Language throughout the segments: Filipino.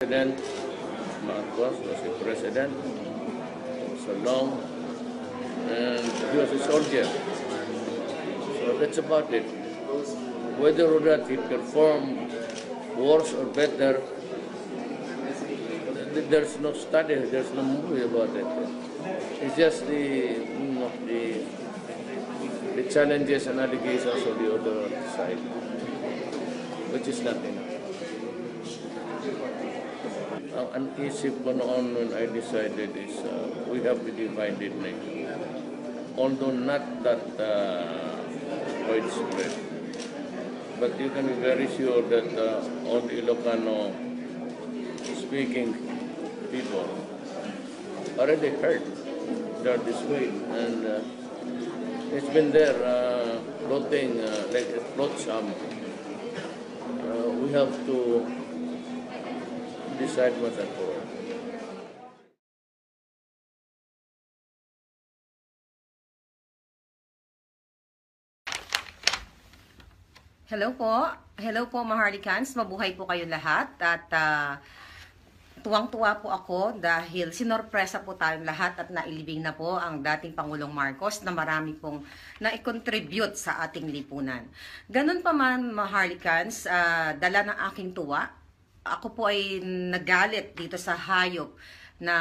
President Marcos was a president so long, and he was a soldier. So that's about it. Whether or not he performed worse or better, there's no study, there's no movie about it. It's just the challenges and allegations of the other side, which is nothing. An issue when I decided is we have to divide it next. Although not that widespread, but you can be very sure that all the Ilocano speaking people already heard that this way, and it's been there floating like a flotsam. We have to decide once and for all. Hello po. Hello po, Maharlikans. Mabuhay po kayong lahat. At tuwang-tuwa po ako dahil sinorpresa po tayong lahat at nailibing na po ang dating Pangulong Marcos na marami pong na-contribute sa ating lipunan. Ganun pa man, Maharlikans, dala ng aking tuwa. Ako po ay nagalit dito sa hayop na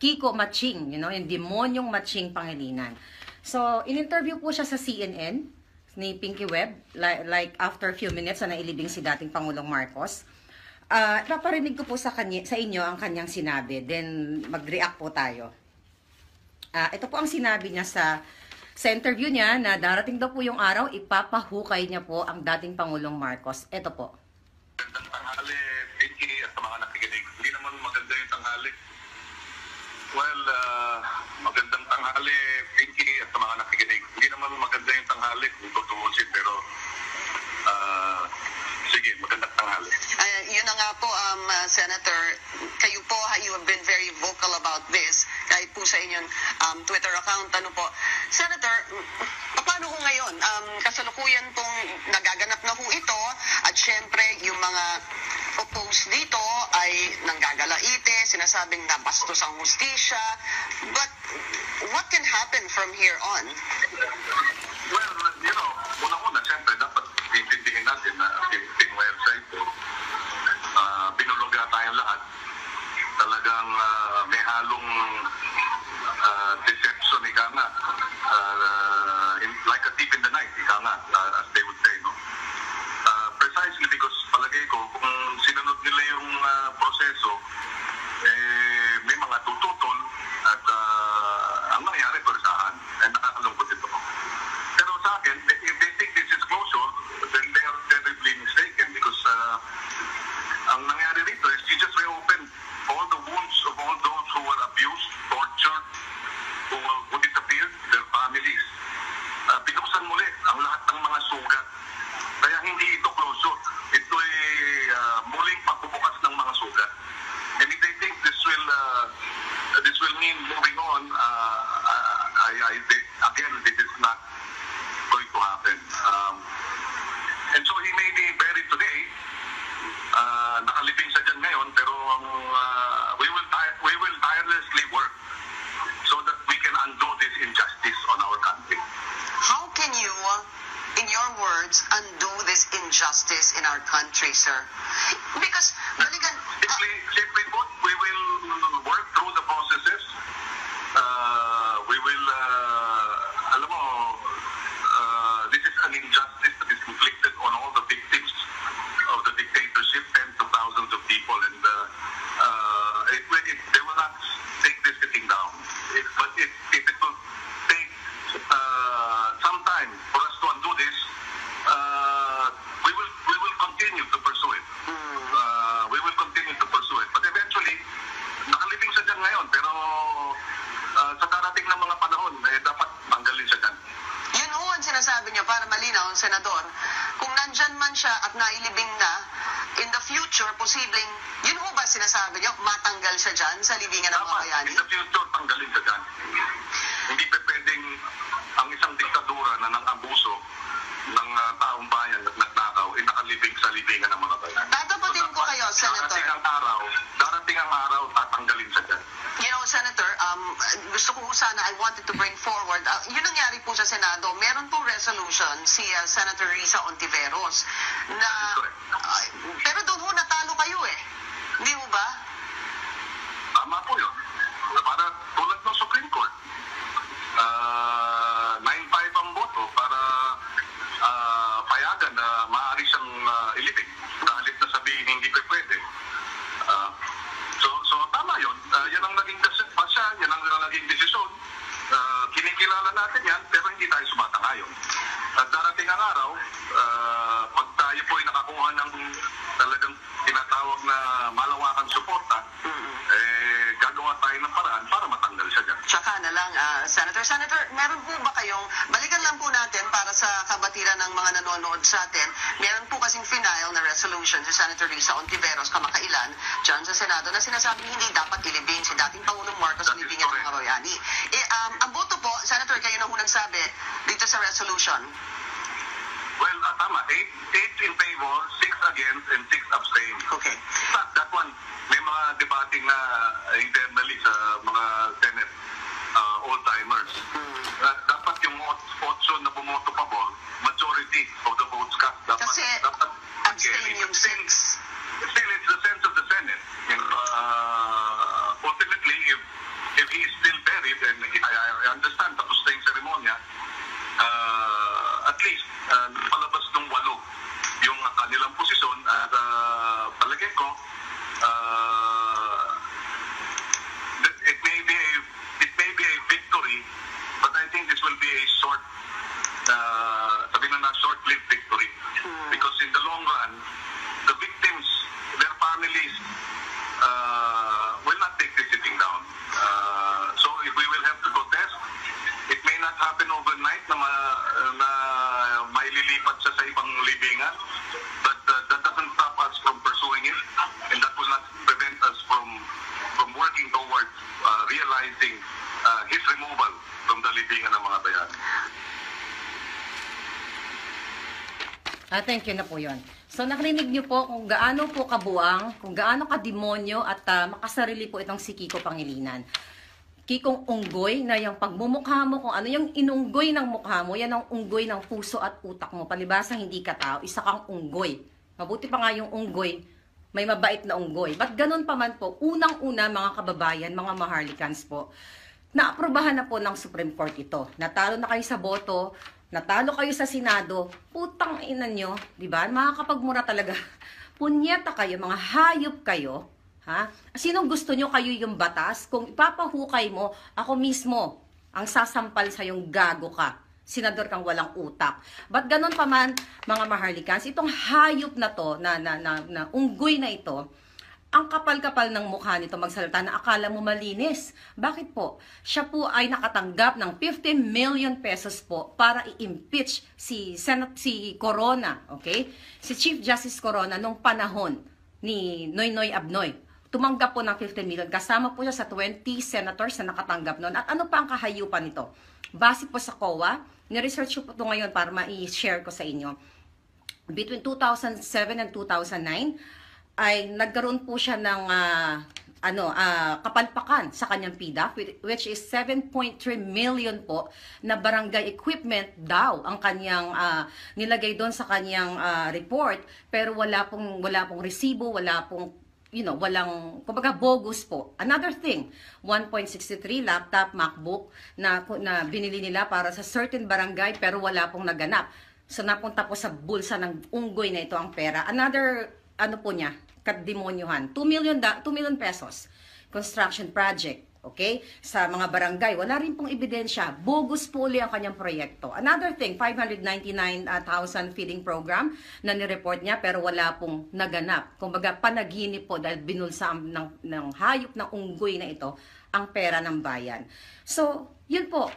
Kiko Matching, yung demonyong Matching Pangilinan. So, in-interview po siya sa CNN ni Pinky Webb, like after a few minutes na nailibing si dating Pangulong Marcos. Paparinig ko po sa inyo ang kanyang sinabi, then mag-react po tayo. Ito po ang sinabi niya sa interview niya na darating daw po yung araw, ipapahukay niya po ang dating Pangulong Marcos. Ito po. Magandang tanghali, Pinky, at sa mga nakikinig. Hindi naman maganda yung tanghali. Well, magandang tanghali, Pinky, at sa mga nakikinig. Hindi naman maganda yung tanghali kung tutuusin, pero sige, magandang tanghali. Yun na nga po, Senator, kayo po, you have been very vocal about this, kahit po sa inyong Twitter account. Ano po, Senator, paano ho ngayon? Kasalukuyan pong nagaganap na ho ito, at syempre yung mga opposed dito ay nanggagalaite, sinasabing nabastos ang hustisya, but what can happen from here on? Well, unang-una, syempre, dapat intindihin natin na Philippine website, binuluga tayong lahat. Talagang may halong deception, ika nga. Like a thief in the night, ika nga, as they would say, no? Precisely because palagay ko, kung sinunod nila yung proseso, may mga tututol at ang nangyari perusahan. And nakakalungkot ito. Pero sa akin, if they think this is closure, then they are terribly mistaken because ang nangyari rito is you just reopen all the wounds of all those who were abused, tortured, who disappeared, their families. Binuksan muli ang lahat ng mga sugat. Kaya hindi ito closure. Ito ay muling pagbubukas ng mga sugat. And if they think this will mean moving on, again, this is not going to happen. And so he may be buried today. Nakalibing sa dyan ngayon, pero we will tirelessly work so that we can undo this injustice on our country. How can you, in your words, undo this injustice in our country, sir? Because, balikan... Simply put, we will work through the processes. We will, alam mo, this is an injustice that is inflicted on all the victims of the dictatorship, tens of thousands of people, and they will not take this sitting down. But if it will take some time for us to undo this, we will continue to pursue it. We will continue to pursue it. But eventually, nakalibing siya dyan ngayon, pero sa darating ng mga panahon, dapat tanggalin siya dyan. Yun ho ang sinasabi niya, para malinaw, Senador, kung nandyan man siya at nailibing na, in the future, posibleng, yun ho ba sinasabi niya, matanggal siya dyan sa libingan ng mga bayani? In the future, tanggalin siya dyan. Hindi pa pwedeng ang isang diktadura na nang-abuso ng taong bayan at nagnakaw, nakalibing sa libingan ng mga bayan. Tatapatin ko kayo, Senator. Kasi ang araw, gusto ko sana, I wanted to bring forward, yun nangyari po sa Senado, meron pong resolution si Senator Risa Ontiveros na, pero doon ho natalo kayo eh. Hindi mo ba? Tama po yun. Para tulad ng Supreme Court, 9-5 ang boto para payagan na maaari siyang ilibing. Kahit na sabihin hindi pa pwede. So tama yun. Yan ang naging pasya, yan ang naging desisyon. Kinikilala natin yan, pero hindi tayo sumatangayon. At darating ang araw, pag tayo po ay nakakuha ng talagang tinatawag na malawakang suporta, gagawa tayo ng paraan para matanggal siya dyan. Tsaka na lang, Senator, meron po ba kayong, balikan lang po natin para sa kabatiran ng mga nanonood sa atin, meron po kasing final na resolution si Senator Risa Ontiveros kamakailan dyan sa Senado na sinasabing hindi dapat ilibing si dating Pangulong Marcos o libingin ng mga Royani. Ang boto po, Senator, kayo na unang sabi dito sa resolution. Well, tama. 8 in favor, 6 against, and 6 abstain. Okay. That one, may mga debating na internally sa mga Senate old-timers. Dapat yung 8 na bumoto pabor, majority of the votes cast. Kasi abstain yung 6. Still, it's the sense of the Senate. Ultimately, if he is still buried, and I understand, tapos na yung seremonya, at least, palabas ng 8 yung kanilang posisyon at palagay ko, it may be a victory, but I think this will be a short-lived victory. Because in the long run, the victims, their families, will not take this sitting down. So if we will have to protest, it may not happen overnight na maililipat siya sa ibang libingan, but that doesn't stop us from pursuing it, and that will not prevent us from working towards realizing his removal from the libingan ng mga bayan. Thank you na po yun. So nakarinig niyo po kung gaano po kabuang, kung gaano kademonyo at makasarili po itong si Kiko Pangilinan. Kikong unggoy na yung pagmumukha mo, kung ano yung inunggoy ng mukha mo, yan ang unggoy ng puso at utak mo. Palibasa hindi ka tao, isa kang unggoy. Mabuti pa nga yung unggoy, may mabait na unggoy. Ba't ganun pa man po, unang-una mga kababayan, mga Maharlikans po, naaprobahan na po ng Supreme Court ito. Natalo na kayo sa boto, natalo kayo sa Senado, putang ina nyo, di ba? Makakapagmura talaga. Punyeta kayo, mga hayop kayo. Ha? Sinong gusto nyo kayo yung batas? Kung ipapahukay mo, ako mismo ang sasampal sa yung gago ka. Senador kang walang utak. Ba't ganun pa man, mga Maharlikans, itong hayop na to, na unggoy na ito, ang kapal-kapal ng mukha nito magsalita na akala mo malinis. Bakit po? Siya po ay nakatanggap ng 15 million pesos po para i-impeach si Corona, okay? Si Chief Justice Corona nung panahon ni Noynoy Abnoy. Tumanggap po ng 15 million. Kasama po siya sa 20 senators na nakatanggap noon. At ano pa ang kahayupan nito? Base po sa COA, ni-research ko po ito ngayon para ma-share ko sa inyo. Between 2007 and 2009, ay nagkaroon po siya ng kapalpakan sa kanyang PDAP, which is 7.3 million po na barangay equipment daw ang kanyang nilagay doon sa kanyang report, pero wala pong resibo, wala pong walang, kumbaga bogus po. Another thing, 1.63 laptop, MacBook na binili nila para sa certain barangay pero wala pong naganap. So napunta po sa bulsa ng unggoy na ito ang pera. Another, kademonyohan, 2 million pesos. Construction project, okay? Sa mga barangay, wala rin pong ebidensya. Bogus po uli ang kanyang proyekto. Another thing, 599,000 feeding program na nireport niya pero wala pong naganap. Kumbaga, panaginip po dahil binulsa ng hayop ng unggoy na ito ang pera ng bayan. So, yun po,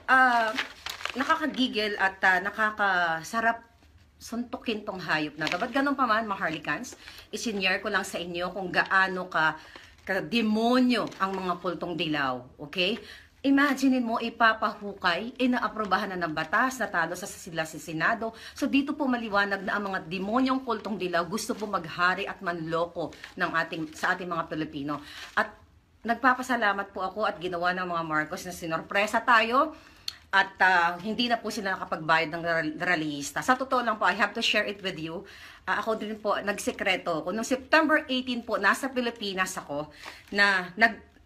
nakakagigil at nakakasarap suntukin tong hayop na. Ba't ganun pa man, Maharlikans? Isinyer ko lang sa inyo kung gaano ka-demonyo ang mga pultong dilaw. Okay? Imagine mo, ipapahukay, inaaprobahan na ng batas, natalo sila sa Senado. So dito po maliwanag na ang mga demonyong pultong dilaw gusto po maghari at manloko sa ating mga Pilipino. At nagpapasalamat po ako at ginawa ng mga Marcos na sinorpresa tayo at hindi na po sila nakapagbayad ng rallyista. Sa totoo lang po, I have to share it with you. Ako din po, nagsekreto ako. Noong September 18 po, nasa Pilipinas ako, na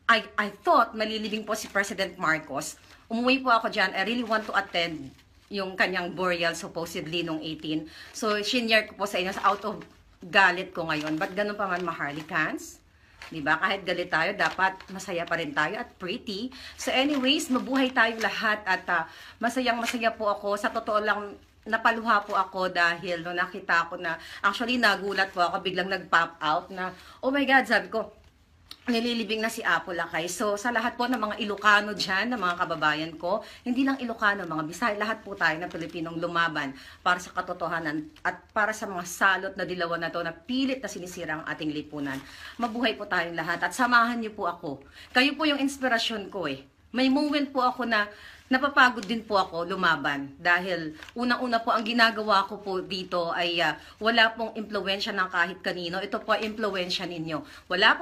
I thought malilibing po si President Marcos. Umuwi po ako dyan. I really want to attend yung kanyang burial supposedly nung 18. So, shinare ko po sa inyo out of galit ko ngayon. But ganun pa man, Maharlikans. Diba? Kahit galit tayo, dapat masaya pa rin tayo at pretty. So anyways, mabuhay tayong lahat at masayang-masaya po ako. Sa totoo lang, napaluha po ako dahil nung nakita ko na, actually nagulat po ako, biglang nag-pop out na, oh my God, sabi ko, nililibing na si Apo Lakay. So, sa lahat po ng mga Ilocano dyan, ng mga kababayan ko, hindi lang Ilocano, mga Bisaya, lahat po tayo na Pilipinong lumaban para sa katotohanan at para sa mga salot na dilawan na to na pilit na sinisira ang ating lipunan. Mabuhay po tayong lahat at samahan niyo po ako. Kayo po yung inspirasyon ko eh. May moment po ako na napapagod din po ako lumaban dahil unang-una po ang ginagawa ko po dito ay wala pong impluwensya ng kahit kanino. Ito po ay impluwensya ninyo. Wala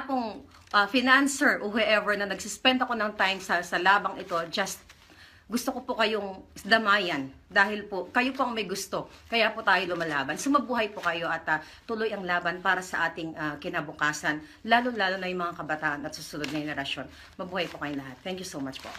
pong financer o whoever na nagsispend ako ng time sa labang ito. Just gusto ko po kayong damayan dahil po kayo po ang may gusto. Kaya po tayo lumalaban. Sumabuhay po kayo at tuloy ang laban para sa ating kinabukasan. Lalo-lalo na yung mga kabataan at susunod na henerasyon. Mabuhay po kayong lahat. Thank you so much po.